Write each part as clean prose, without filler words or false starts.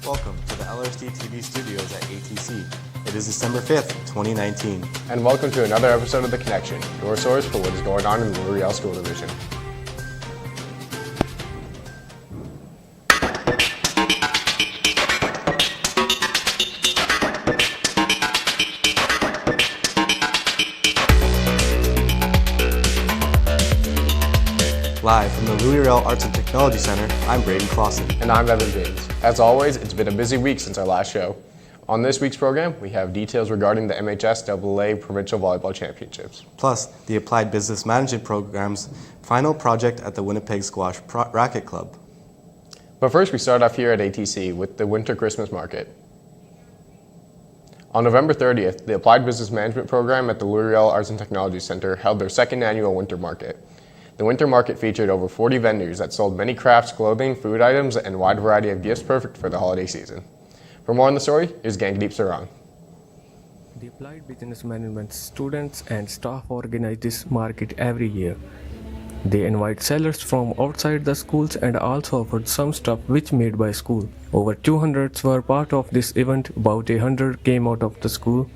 Welcome to the LRSD TV studios at ATC. It is December 5th, 2019. And welcome to another episode of The Connection, your source for what is going on in the Riel School Division. Live from the Riel Arts and Technology Center, I'm Braden Clausen. And I'm Evan James. As always, it's been a busy week since our last show. On this week's program, we have details regarding the MHS Provincial Volleyball Championships. Plus, the Applied Business Management Program's final project at the Winnipeg Squash Racket Club. But first, we start off here at ATC with the Winter Christmas Market. On November 30th, the Applied Business Management Program at the Riel Arts and Technology Center held their second annual Winter Market. The Winter Market featured over 40 vendors that sold many crafts, clothing, food items, and a wide variety of gifts perfect for the holiday season. For more on the story, here's Gangdeep Sarang. The Applied Business Management students and staff organize this market every year. They invite sellers from outside the schools and also offered some stuff which made by school. Over 200 were part of this event, about 100 came out of the school.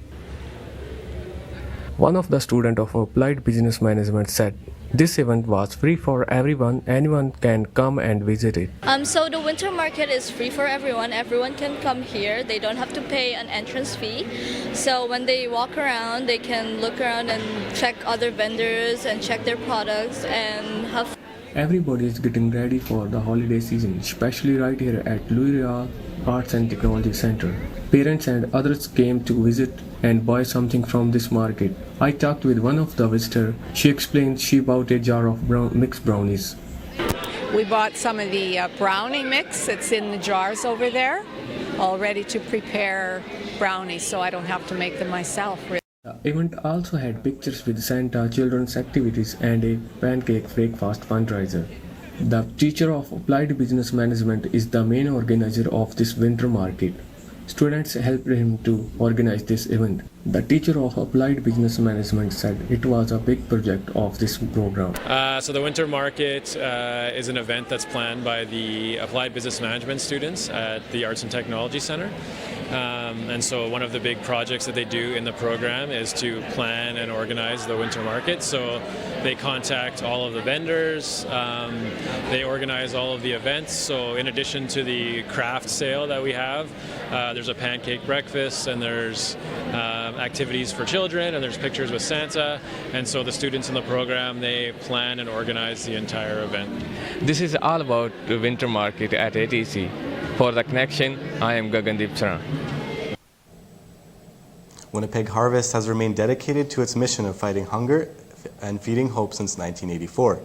One of the students of Applied Business Management said, "This event was free for everyone, anyone can come and visit it." So the winter market is free for everyone. Everyone can come here. They don't have to pay an entrance fee. So when they walk around, they can look around and check other vendors and check their products and have fun. Everybody is getting ready for the holiday season, especially right here at Riel Arts and Technology Center. Parents and others came to visit and buy something from this market. I talked with one of the visitors. She explained she bought a jar of mixed brownies. We bought some of the brownie mix. It's in the jars over there, all ready to prepare brownies, so I don't have to make them myself. The event also had pictures with Santa, children's activities, and a pancake breakfast fundraiser. The teacher of Applied Business Management is the main organizer of this winter market. Students helped him to organize this event. The teacher of Applied Business Management said it was a big project of this program. So the Winter Market is an event that's planned by the Applied Business Management students at the Arts and Technology Center. And so one of the big projects that they do in the program is to plan and organize the Winter Market. So they contact all of the vendors, they organize all of the events. So in addition to the craft sale that we have, there's a pancake breakfast and there's activities for children and there's pictures with Santa. And so the students in the program, they plan and organize the entire event. This is all about the Winter Market at ATC. For The Connection, I am Gagandip Sarang. Winnipeg Harvest has remained dedicated to its mission of fighting hunger and feeding hope since 1984.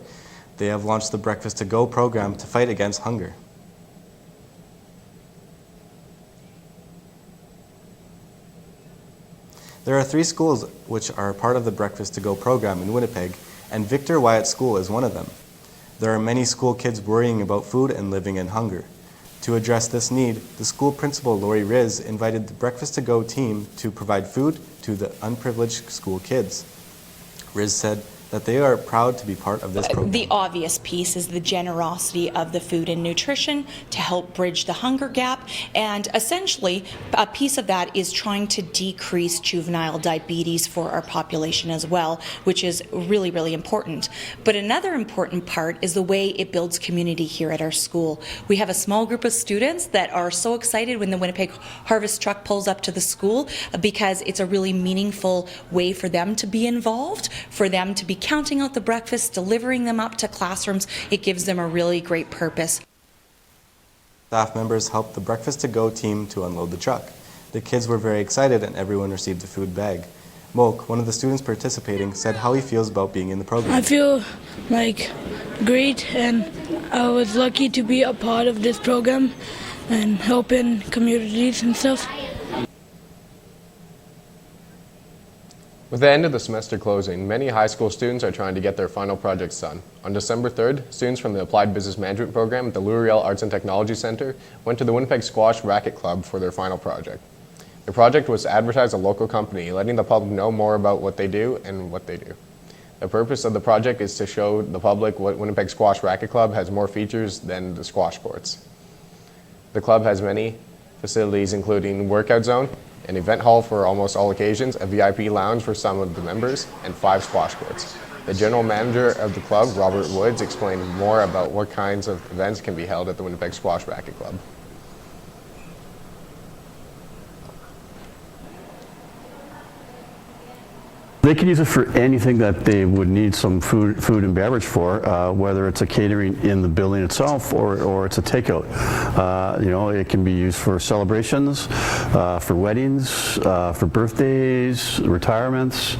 They have launched the Breakfast to Go program to fight against hunger. There are 3 schools which are part of the Breakfast to Go program in Winnipeg, and Victor Wyatt School is one of them. There are many school kids worrying about food and living in hunger. To address this need, the school principal, Riel, invited the Breakfast to Go team to provide food to the unprivileged school kids. Riz said that they are proud to be part of this program. The obvious piece is the generosity of the food and nutrition to help bridge the hunger gap, and essentially a piece of that is trying to decrease juvenile diabetes for our population as well, which is really, really important. But another important part is the way it builds community here at our school. We have a small group of students that are so excited when the Winnipeg Harvest truck pulls up to the school because it's a really meaningful way for them to be involved, for them to be counting out the breakfast, delivering them up to classrooms. It gives them a really great purpose. Staff members helped the Breakfast to Go team to unload the truck. The kids were very excited and everyone received a food bag. Mok, one of the students participating, said how he feels about being in the program. I feel like great, and I was lucky to be a part of this program and helping communities and stuff. With the end of the semester closing, many high school students are trying to get their final projects done. On December 3rd, students from the Applied Business Management Program at the Riel Arts and Technology Center went to the Winnipeg Squash Racket Club for their final project. The project was to advertise a local company, letting the public know more about what they do and what they do. The purpose of the project is to show the public what Winnipeg Squash Racket Club has more features than the squash courts. The club has many Facilities including workout zone, an event hall for almost all occasions, a VIP lounge for some of the members, and 5 squash courts. The general manager of the club, Robert Woods, explained more about what kinds of events can be held at the Winnipeg Squash Racket Club. They can use it for anything that they would need some food and beverage for, whether it's a catering in the building itself or it's a takeout. It can be used for celebrations, for weddings, for birthdays, retirements,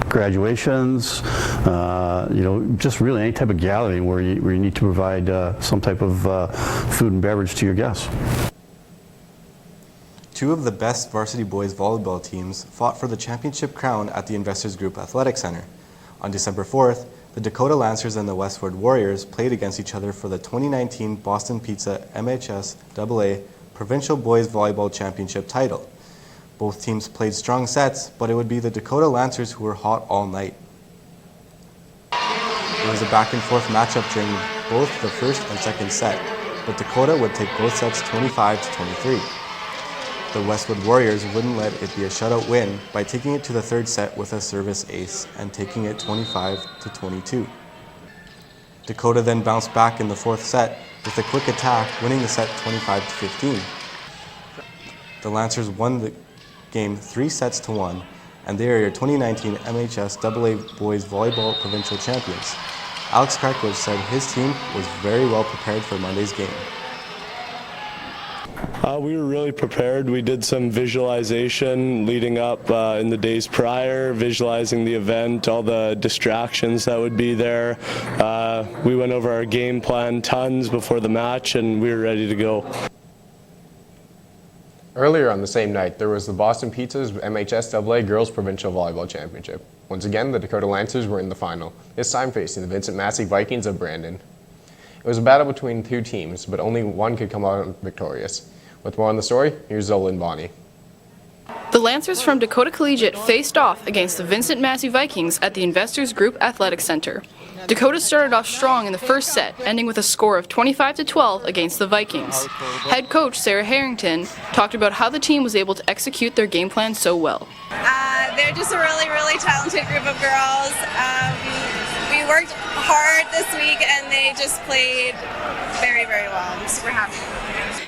graduations, just really any type of gathering where you need to provide some type of food and beverage to your guests. 2 of the best varsity boys volleyball teams fought for the championship crown at the Investors Group Athletic Center. On December 4th, the Dakota Lancers and the Westwood Warriors played against each other for the 2019 Boston Pizza MHS AA Provincial Boys Volleyball Championship title. Both teams played strong sets, but it would be the Dakota Lancers who were hot all night. It was a back-and-forth matchup during both the first and second set, but Dakota would take both sets 25-23. The Westwood Warriors wouldn't let it be a shutout win by taking it to the third set with a service ace and taking it 25-22. Dakota then bounced back in the fourth set with a quick attack, winning the set 25-15. The Lancers won the game 3-1, and they are your 2019 MHS AA Boys Volleyball Provincial Champions. Alex Krakowicz said his team was very well prepared for Monday's game. We were really prepared. We did some visualization leading up in the days prior, visualizing the event, all the distractions that would be there. We went over our game plan tons before the match, and we were ready to go. Earlier on the same night, there was the Boston Pizza's MHS AA Girls Provincial Volleyball Championship. Once again, the Dakota Lancers were in the final, this time facing the Vincent Massey Vikings of Brandon. It was a battle between 2 teams, but only one could come out victorious. With more on the story, here's Zola and Bonnie. The Lancers from Dakota Collegiate faced off against the Vincent Massey Vikings at the Investors Group Athletic Center. Dakota started off strong in the first set, ending with a score of 25-12 against the Vikings. Head coach Sarah Harrington talked about how the team was able to execute their game plan so well. They're just a really, really talented group of girls. We worked hard this week and they just played very, very well. I'm super happy.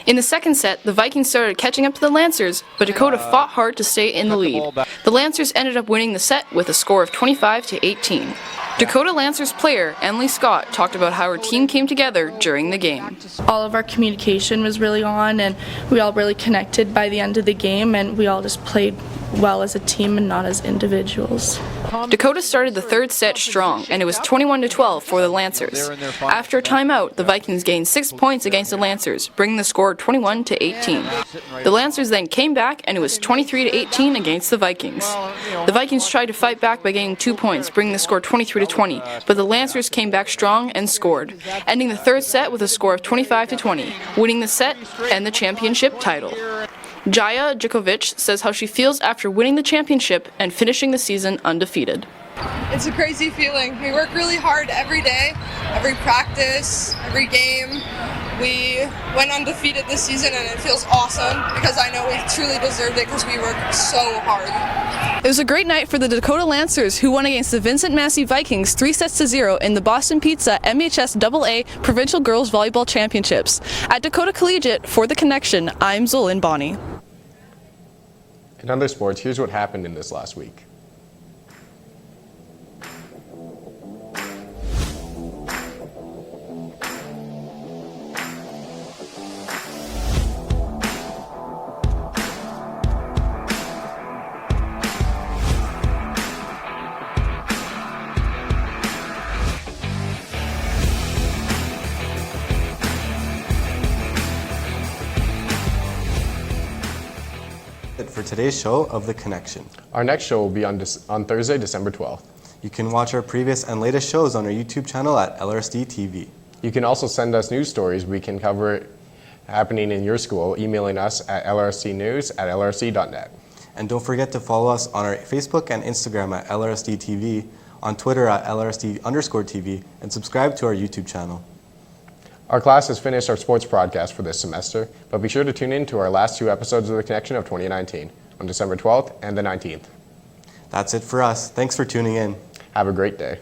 In the second set, the Vikings started catching up to the Lancers, but Dakota fought hard to stay in the lead. The Lancers ended up winning the set with a score of 25-18. Dakota Lancers player Emily Scott talked about how her team came together during the game. All of our communication was really on, and we all really connected by the end of the game, and we all just played well as a team and not as individuals. Dakota started the third set strong, and it was 21-12 for the Lancers. After a timeout, the Vikings gained 6 points against the Lancers, bringing the score 21-18. The Lancers then came back, and it was 23-18 against the Vikings. The Vikings tried to fight back by gaining 2 points, bringing the score 23-20, but the Lancers came back strong and scored, ending the third set with a score of 25-20, winning the set and the championship title. Jaya Djokovic says how she feels after winning the championship and finishing the season undefeated. It's a crazy feeling. We work really hard every day, every practice, every game. We went undefeated this season and it feels awesome because I know we truly deserved it because we worked so hard. It was a great night for the Dakota Lancers, who won against the Vincent Massey Vikings 3-0 in the Boston Pizza MHS AA Provincial Girls Volleyball Championships. At Dakota Collegiate, for The Connection, I'm Zolan Bonnie. In other sports, here's what happened in this last week. For today's show of The Connection. Our next show will be on Thursday, December 12th. You can watch our previous and latest shows on our YouTube channel at LRSD TV. You can also send us news stories we can cover happening in your school, emailing us at lrsdnews@lrsd.net. And don't forget to follow us on our Facebook and Instagram at LRSD TV, on Twitter at LRSD_TV, and subscribe to our YouTube channel. Our class has finished our sports broadcast for this semester, but be sure to tune in to our last 2 episodes of The Connection of 2019 on December 12th and the 19th. That's it for us. Thanks for tuning in. Have a great day.